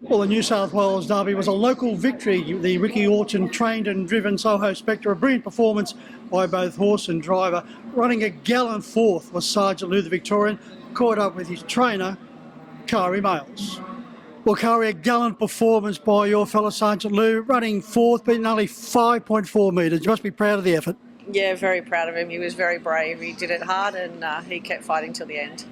Well, the New South Wales Derby was a local victory. The Ricky Orton trained and driven Soho Spectre, a brilliant performance by both horse and driver. Running a gallant fourth was Sergeant Lou the Victorian, caught up with his trainer, Kari Males. Well, Kari, a gallant performance by your fellow Sergeant Lou, running fourth, beating only 5.4 metres. You must be proud of the effort. Yeah, very proud of him. He was very brave. He did it hard and he kept fighting till the end.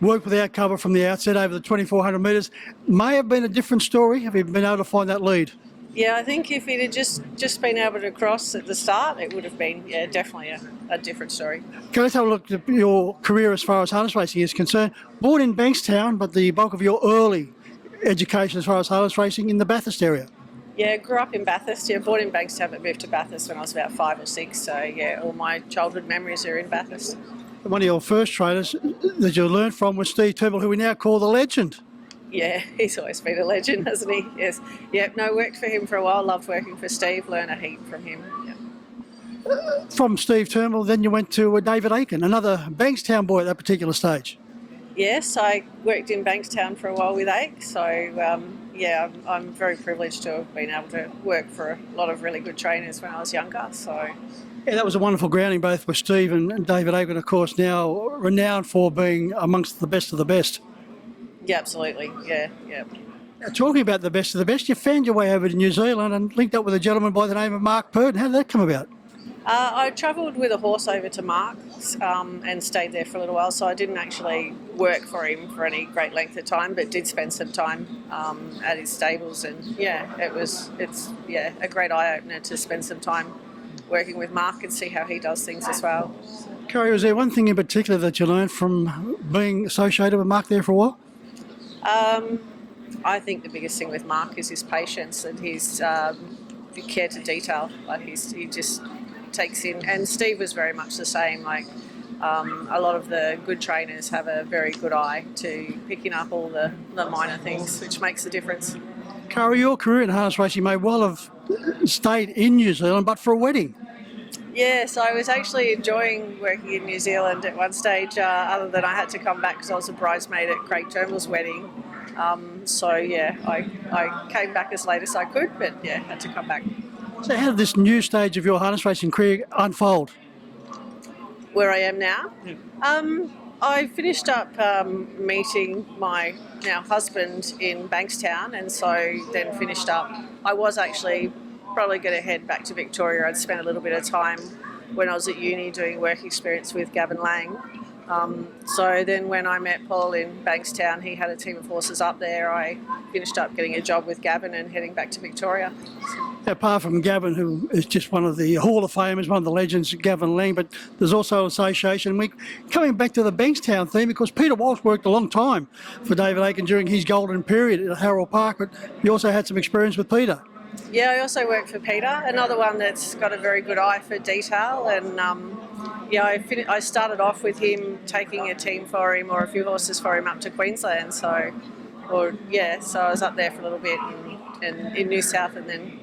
Worked without cover from the outset over the 2,400 metres. May have been a different story. Have you been able to find that lead? Yeah, I think if he'd have just been able to cross at the start, it would have been, definitely a different story. Okay, let's have a look at your career as far as harness racing is concerned. Born in Bankstown, but the bulk of your early education as far as harness racing in the Bathurst area. Yeah, grew up in Bathurst. Yeah, born in Bankstown but moved to Bathurst when I was about 5 or 6. So yeah, all my childhood memories are in Bathurst. One of your first trainers that you learned from was Steve Turnbull, who we now call the legend. Yeah, he's always been a legend, hasn't he? Yes. Yep, no, worked for him for a while, loved working for Steve, learned a heap from him. Yeah. From Steve Turnbull, then you went to David Aiken, another Bankstown boy at that particular stage. Yes, I worked in Bankstown for a while with Ake, so yeah, I'm very privileged to have been able to work for a lot of really good trainers when I was younger. So. Yeah, that was a wonderful grounding both with Steve and David Aiken, of course, now renowned for being amongst the best of the best. Yeah, absolutely, yeah. Now, talking about the best of the best, you found your way over to New Zealand and linked up with a gentleman by the name of Mark Purden. How did that come about? I travelled with a horse over to Mark's and stayed there for a little while, so I didn't actually work for him for any great length of time, but did spend some time at his stables, and yeah, it's a great eye-opener to spend some time working with Mark and see how he does things as well. Kari, was there one thing in particular that you learned from being associated with Mark there for a while? I think the biggest thing with Mark is his patience and his care to detail. Like he just takes in, and Steve was very much the same. Like a lot of the good trainers have a very good eye to picking up all the minor things, which makes a difference. Kari, your career in harness racing may well have stayed in New Zealand, but for a wedding. Yes, I was actually enjoying working in New Zealand at one stage, other than I had to come back because I was a bridesmaid at Craig Turnbull's wedding. So yeah, I came back as late as I could, but yeah, had to come back. So how did this new stage of your harness racing career unfold? Where I am now? I finished up meeting my now husband in Bankstown, and so then finished up. I was actually probably going to head back to Victoria. I'd spent a little bit of time when I was at uni doing work experience with Gavin Lang. So then when I met Paul in Bankstown, he had a team of horses up there. I finished up getting a job with Gavin and heading back to Victoria. Apart from Gavin, who is just one of the Hall of Famers, one of the legends, Gavin Lang, but there's also an association. Coming back to the Bankstown theme, because Peter Walsh worked a long time for David Aiken during his golden period at Harold Park, but you also had some experience with Peter. Yeah, I also worked for Peter, another one that's got a very good eye for detail, and I started off with him taking a team for him or a few horses for him up to Queensland, so I was up there for a little bit and in New South, and then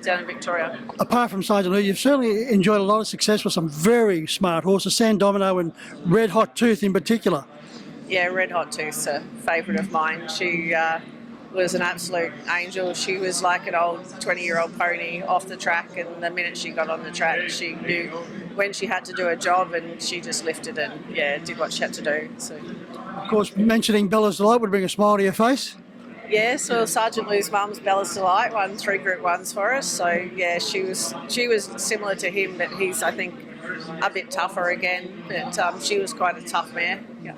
down in Victoria. Apart from Sergeant Lou, you've certainly enjoyed a lot of success with some very smart horses, San Domino and Red Hot Tooth in particular. Yeah, Red Hot Tooth's a favourite of mine. She was an absolute angel. She was like an old 20-year-old pony off the track, and the minute she got on the track, she knew when she had to do a job, and she just lifted and did what she had to do. So, of course, mentioning Bella's Delight would bring a smile to your face. Yes, well, Sergeant Lou's mum's Bella's Delight won 3 Group 1s for us. So yeah, she was similar to him, but he's, I think, a bit tougher again. But she was quite a tough mare. Yeah.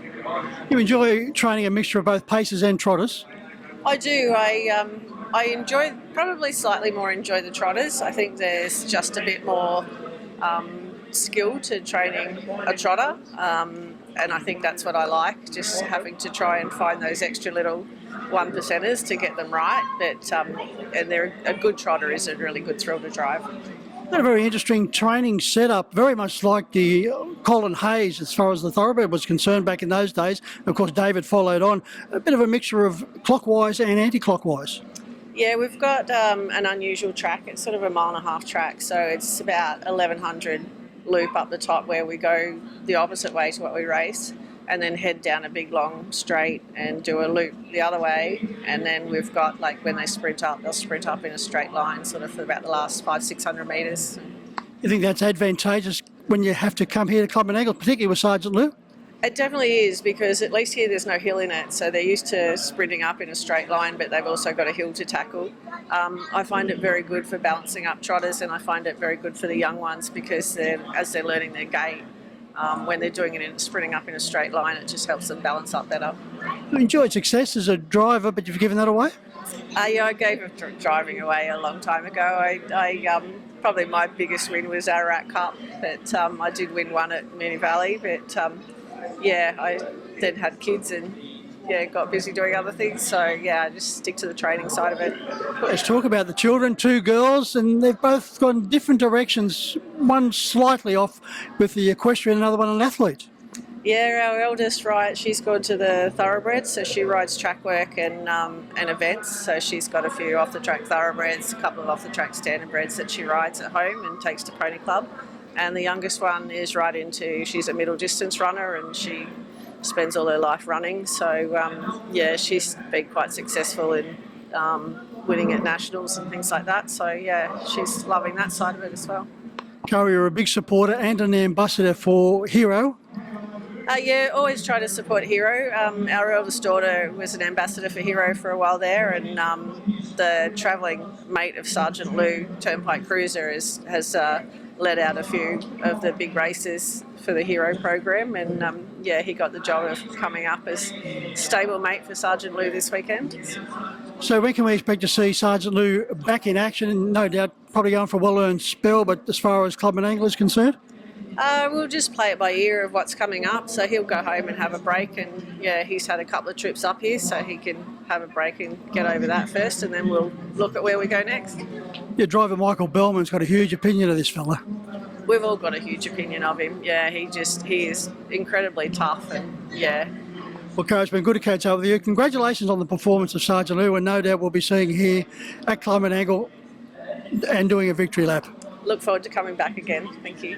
You enjoy training a mixture of both pacers and trotters? I do. I enjoy, probably slightly more enjoy the trotters. I think there's just a bit more skill to training a trotter, and I think that's what I like, just having to try and find those extra little 1%ers to get them right. But and a good trotter is a really good thrill to drive. A very interesting training setup, very much like the Colin Hayes as far as the thoroughbred was concerned back in those days. Of course, David followed on. A bit of a mixture of clockwise and anti-clockwise. Yeah, we've got an unusual track. It's sort of a 1.5 mile track, so it's about 1,100 loop up the top where we go the opposite way to what we race. and then head down a big long straight and do a loop the other way. And then we've got, like, when they sprint up, they'll sprint up in a straight line sort of for about the last 500-600 metres. You think that's advantageous when you have to come here to Club and Angle, particularly with Sergeant Lou? It definitely is, because at least here there's no hill in it, so they're used to sprinting up in a straight line, but they've also got a hill to tackle. I find it very good for balancing up trotters, and I find it very good for the young ones, because as they're learning their gait, when they're doing it in sprinting up in a straight line, it just helps them balance up better. You enjoyed success as a driver, but you've given that away? Yeah, I gave up driving away a long time ago. I probably my biggest win was Ararat Cup, but I did win one at Moonee Valley, but yeah, I then had kids and got busy doing other things. So yeah, I just stick to the training side of it. Let's talk about the children, 2 girls, and they've both gone different directions. One slightly off with the equestrian, another one an athlete. Yeah, our eldest, right, she's gone to the thoroughbreds, so she rides track work and events. So she's got a few off-the-track thoroughbreds, a couple of off-the-track standardbreds that she rides at home and takes to Pony Club. And the youngest one is she's a middle distance runner, and she spends all her life running. So yeah, she's been quite successful in winning at nationals and things like that. So yeah, she's loving that side of it as well. Kari, you're a big supporter and an ambassador for Hero. Yeah, always try to support Hero. Our eldest daughter was an ambassador for Hero for a while there, and the travelling mate of Sergeant Lou, Turnpike Cruiser, has led out a few of the big races for the Hero program, and yeah, he got the job of coming up as stable mate for Sergeant Lou this weekend. So when can we expect to see Sergeant Lou back in action? No doubt probably going for a well-earned spell, but as far as Club and Angle is concerned? We'll just play it by ear of what's coming up. So he'll go home and have a break, and yeah, he's had a couple of trips up here, so he can have a break and get over that first, and then we'll look at where we go next. Your driver Michael Bellman's got a huge opinion of this fella. We've all got a huge opinion of him. Yeah, he is incredibly tough, and yeah. Well, Kari, it's been good to catch up with you. Congratulations on the performance of Sergeant Lou, and no doubt we'll be seeing here at Club and Angle and doing a victory lap. Look forward to coming back again. Thank you.